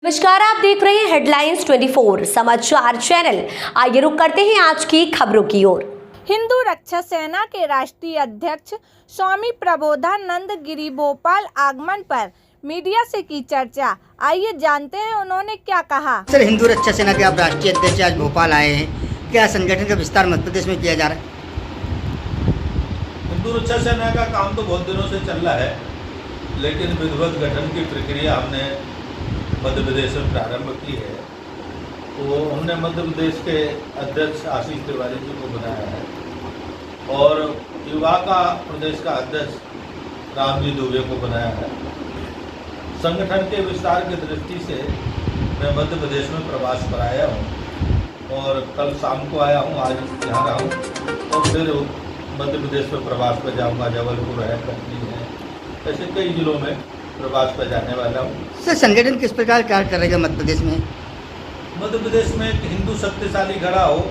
नमस्कार, आप देख रहे हैं हेडलाइंस 24 समाचार चैनल। आइए रुक करते हैं आज की खबरों की ओर। हिंदू रक्षा सेना के राष्ट्रीय अध्यक्ष स्वामी प्रबोधानंद गिरी भोपाल आगमन पर मीडिया से की चर्चा। आइए जानते हैं उन्होंने क्या कहा। सर, हिंदू रक्षा सेना के आप राष्ट्रीय अध्यक्ष आज भोपाल आए हैं, क्या संगठन का विस्तार मध्य प्रदेश में किया जा रहा है? हिंदू रक्षा सेना का काम तो बहुत दिनों से चल रहा है, लेकिन विधिवत गठन की प्रक्रिया हमने मध्य प्रदेश में प्रारंभ की है। तो हमने मध्य प्रदेश के अध्यक्ष आशीष तिवारी जी को बनाया है और युवा का प्रदेश का अध्यक्ष रामजी दुबे को बनाया है। संगठन के विस्तार की दृष्टि से मैं मध्य प्रदेश में प्रवास पर आया हूँ और कल शाम को आया हूँ, आज यहाँ रहा हूँ और फिर मध्य प्रदेश में प्रवास पर जाऊँगा। जबलपुर है, कटनी है, ऐसे कई जिलों में प्रवास पर जाने वाला हूँ। सर, संगठन किस प्रकार कार्य करेगा मध्य प्रदेश में? मध्य प्रदेश में एक हिंदू शक्तिशाली खड़ा हो,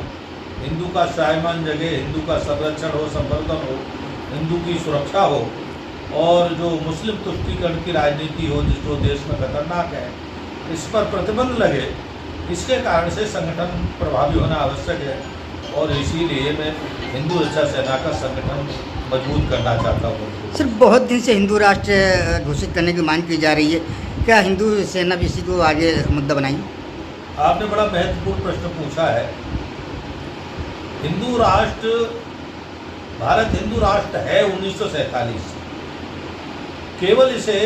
हिंदू का स्वाभिमान जगे, हिंदू का संरक्षण हो, संवर्धन हो, हिंदू की सुरक्षा हो और जो मुस्लिम तुष्टीकरण की राजनीति हो जो देश में खतरनाक है, इस पर प्रतिबंध लगे। इसके कारण से संगठन प्रभावी होना आवश्यक है और इसीलिए मैं हिंदू रक्षा सेना का संगठन मजबूत करना चाहता हूँ। सर, बहुत दिन से हिंदू राष्ट्र घोषित करने की मांग की जा रही है, क्या हिंदू सेना भी इसी को आगे मुद्दा बनाएंगे? आपने बड़ा महत्वपूर्ण प्रश्न पूछा है। हिंदू राष्ट्र, भारत हिंदू राष्ट्र है 1947 से, केवल इसे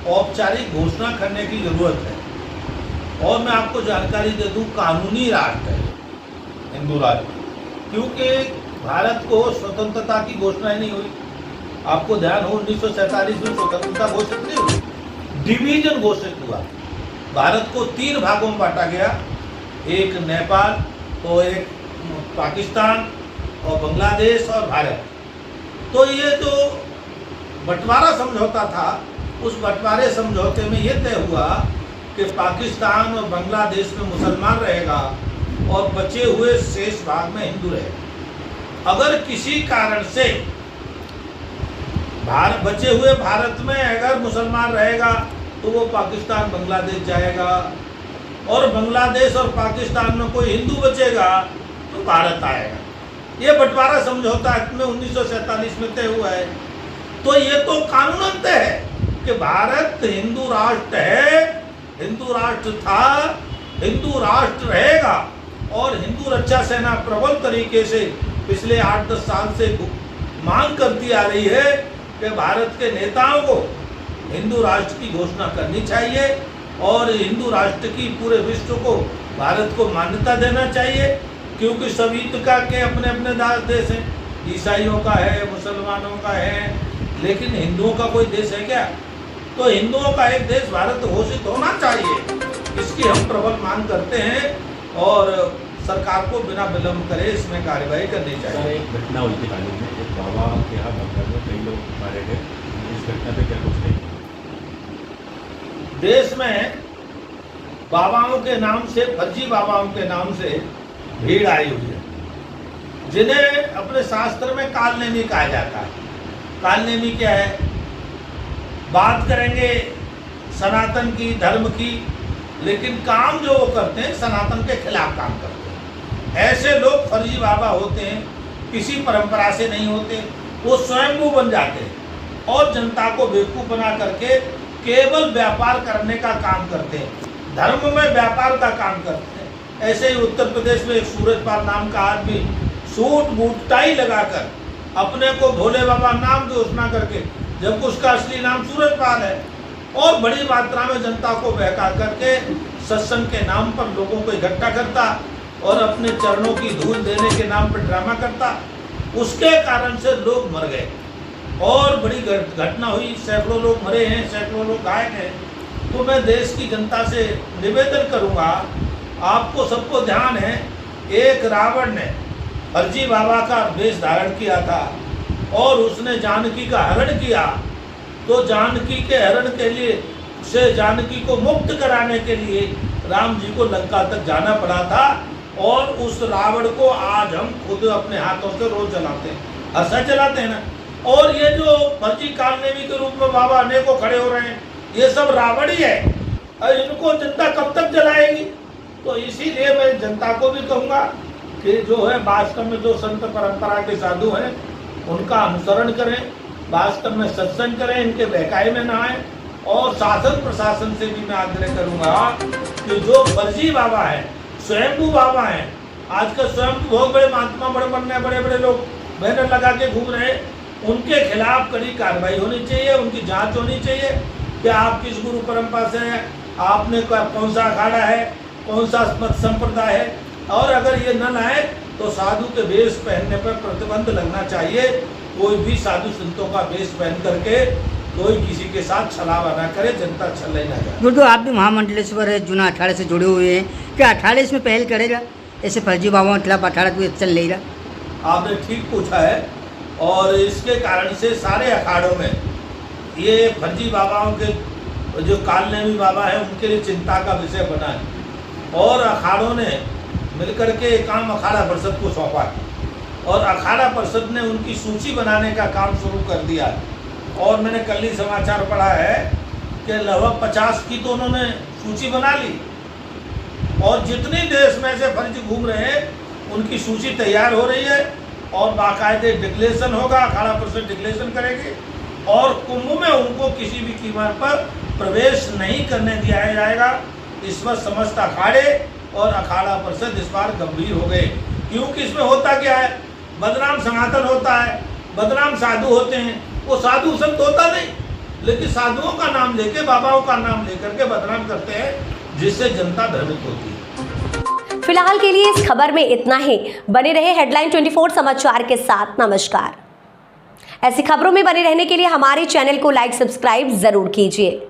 औपचारिक घोषणा करने की जरूरत है और मैं आपको जानकारी दे दूं, कानूनी राष्ट्र है हिंदू राष्ट्र, क्योंकि भारत को स्वतंत्रता की घोषणा ही नहीं हुई। आपको ध्यान हो 1947 में स्वतंत्रता घोषित नहीं हुई, डिवीजन घोषित हुआ। भारत को 3 भागों में बांटा गया, एक नेपाल, तो एक पाकिस्तान और बांग्लादेश और भारत। तो ये जो बंटवारा समझौता था, उस बंटवारे समझौते में ये तय हुआ कि पाकिस्तान और बांग्लादेश में मुसलमान रहेगा और बचे हुए शेष भाग में हिंदू रहेगा। अगर किसी कारण से बचे हुए भारत में अगर मुसलमान रहेगा तो वो पाकिस्तान बांग्लादेश जाएगा और बांग्लादेश और पाकिस्तान में कोई हिंदू बचेगा तो भारत आएगा। ये बंटवारा समझौता में 1947 में तय हुआ है। तो ये तो कानूनन तय है कि भारत हिंदू राष्ट्र है, हिंदू राष्ट्र था, हिंदू राष्ट्र रहेगा और हिंदू रक्षा सेना प्रबल तरीके से पिछले 8-10 साल से मांग करती आ रही है कि भारत के नेताओं को हिंदू राष्ट्र की घोषणा करनी चाहिए और हिंदू राष्ट्र की पूरे विश्व को, भारत को मान्यता देना चाहिए, क्योंकि सभी का के अपने अपने देश हैं, ईसाइयों का है, मुसलमानों का है, लेकिन हिंदुओं का कोई देश है क्या? तो हिंदुओं का एक देश भारत घोषित होना चाहिए, इसकी हम प्रबल मांग करते हैं और सरकार को बिना विलंब करे इसमें कार्रवाई करनी चाहिए। एक घटना हुई थी हाल में, एक बाबा के यहाँ बंगाल में कई लोग मारे गए, इस घटना पे क्या कुछ नहीं? देश में बाबाओं के नाम से, फर्जी बाबाओं के नाम से भीड़ आई हुई है, जिन्हें अपने शास्त्र में कालनेमी कहा जाता है। कालनेमी क्या है? बात करेंगे सनातन की, धर्म की, लेकिन काम जो वो करते हैं सनातन के खिलाफ काम करते हैं। ऐसे लोग फर्जी बाबा होते हैं, किसी परंपरा से नहीं होते, वो स्वयंभू बन जाते हैं और जनता को बेवकूफ बना करके केवल व्यापार करने का काम करते हैं, धर्म में व्यापार का काम करते हैं। ऐसे ही उत्तर प्रदेश में एक सूरजपाल नाम का आदमी सूट बूट टाई लगाकर अपने को भोले बाबा नाम घोषणा करके, जब उसका असली नाम सूरजपाल है, और बड़ी मात्रा में जनता को बहका करके सत्संग के नाम पर लोगों को इकट्ठा करता और अपने चरणों की धूल देने के नाम पर ड्रामा करता। उसके कारण से लोग मर गए और बड़ी घटना हुई, सैकड़ों लोग मरे हैं, सैकड़ों लोग घायल हैं। तो मैं देश की जनता से निवेदन करूंगा, आपको सबको ध्यान है, एक रावण ने फर्जी बाबा का वेश धारण किया था और उसने जानकी का हरण किया। तो जानकी के हरण के लिए से जानकी को मुक्त कराने के लिए राम जी को लंका तक जाना पड़ा था और उस रावण को आज हम खुद अपने हाथों से रोज जलाते हैं, हर्षा जलाते हैं ना। और ये जो फर्जी कालनेमी के रूप में बाबा अनेकों खड़े हो रहे हैं, ये सब रावण ही है। और इनको जनता कब तक जलाएगी? तो इसीलिए मैं जनता को भी कहूँगा कि जो है वास्तव में जो संत परंपरा के साधु हैं उनका अनुसरण करें, वास्तव में सत्संग करें, इनके बहकाए में ना आए। और शासन प्रशासन से भी मैं आग्रह करूँगा कि जो फर्जी बाबा है, स्वयंभू बाबा हैं, आजकल स्वयं बहुत बड़े महात्मा बड़े बड़े लोग बैनर लगा के घूम रहे हैं, उनके खिलाफ कड़ी कार्रवाई होनी चाहिए, उनकी जांच होनी चाहिए कि आप किस गुरु परंपरा से हैं, आपने कौन सा अखाड़ा है, कौन सा मत संप्रदाय है। और अगर ये न लाए तो साधु के वेश पहनने पर प्रतिबंध लगना चाहिए। कोई भी साधु संतों का वेश पहन करके कोई किसी के साथ छलावा ना करे, जनता छल ना जाए। गुरुदेव, आप भी महामंडलेश्वर है, जूना अखाड़े से जुड़े हुए हैं, क्या अखाड़े इसमें पहल करेगा? ऐसे फर्जी बाबाओं के खिलाफ अखाड़ा कोई चल नहीं रहा। आपने ठीक पूछा है, और इसके कारण से सारे अखाड़ों में ये फर्जी बाबाओं के जो कालनेमी बाबा है उनके लिए चिंता का विषय बना है। और अखाड़ों ने मिलकर के काम अखाड़ा परिषद को सौंपा है, और अखाड़ा परिषद ने उनकी सूची बनाने का काम शुरू कर दिया है। और मैंने कल ही समाचार पढ़ा है कि लगभग 50 की तो उन्होंने सूची बना ली, और जितने देश में से फर्जी घूम रहे हैं उनकी सूची तैयार हो रही है, और बाकायदे डिक्लेरेशन होगा, अखाड़ा परिषद डिक्लेरेशन करेगी, और कुंभ में उनको किसी भी कीमत पर प्रवेश नहीं करने दिया जाएगा। इस पर समस्त अखाड़े और अखाड़ा परिषद इस बार गंभीर हो गए, क्योंकि इसमें होता क्या है, बदनाम सनातन होता है, बदनाम साधु होते हैं। वो साधु संत होता नहीं, लेकिन साधुओं का नाम लेके, बाबाओं का नाम लेकर के बदनाम करते हैं, जिससे जनता भ्रमित होती है। फिलहाल के लिए इस खबर में इतना ही। बने रहे हेडलाइन 24 समाचार के साथ। नमस्कार। ऐसी खबरों में बने रहने के लिए हमारे चैनल को लाइक, सब्सक्राइब जरूर कीजिए।